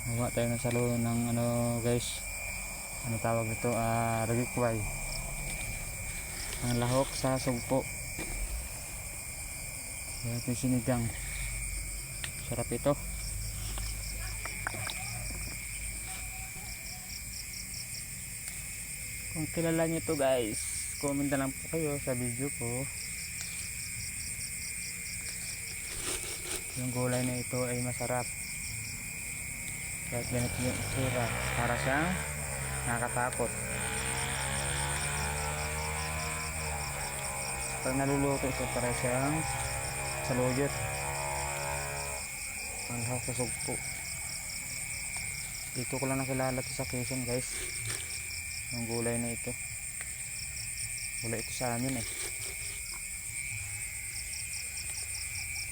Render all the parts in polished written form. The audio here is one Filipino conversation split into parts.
Gawa tayo ng salo ng ano guys, ano tawag ito, ragikway, ang lahok sa sugpo. Kaya ito yung sinigang, sarap ito. Kung kilala nyo ito guys, comment na lang po kayo sa video ko. Yung gulay na ito ay masarap. Kahit ganito yung itsura, para siyang nakakatakot. Pag naluluto ito, para siyang saluyot, ang lahok sa sugpo. Dito ko lang nakilala ito sa Quezon guys, yung gulay na ito. Gulay ito sa amin eh.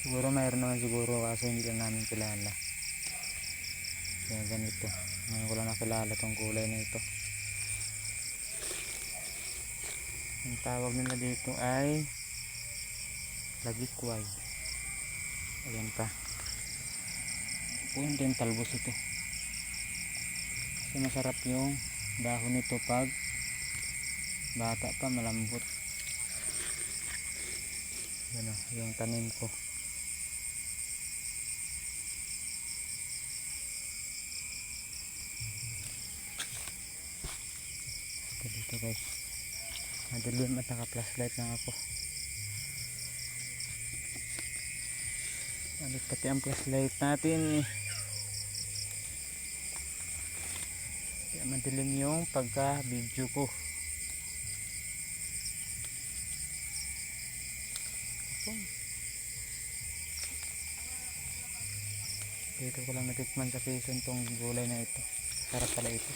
Siguro mayroon naman siguro, kasi hindi lang namin kilala. Kaya ganito, ngayon ko lang nakilala itong gulay na ito. Ang tawag nila dito ay lagikway. Ayan pa. Hindi yung talbos ito. Kasi masarap yung dahon nito pag bata pa, malambot. Yan o, yung tanim ko. Dito guys, madilim at naka flashlight lang ako. Alit pati ang flashlight natin eh. Kaya madilim yung pagka video ko. Dito ko lang natikman sa Quezon tong gulay na ito. Sarap pala ito.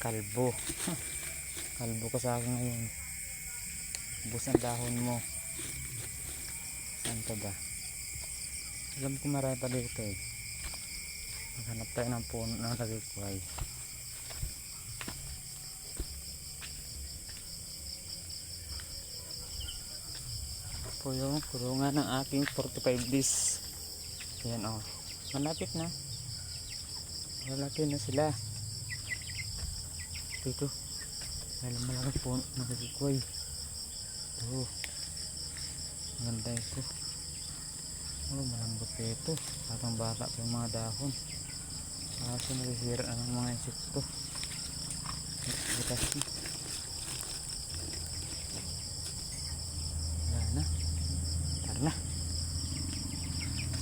Kalbo. Kalbo ka sa akin ngayon. Ubus ang dahon mo. Saan ka ba? Alam ko marami pa dito eh. Maghanap tayo ng puno ng lagikway. Ito po yung kulungan ng aking 45 days. Ayan o. Malapit na. Malapit na sila. Ito. Malaki puno ng lagikway. Ito. Maganda ito. Oh, malambot ito. Patang bata pa yung mga dahon. Kaso nagsisira ng mga insekto. Butas na. Wala na. Tara na.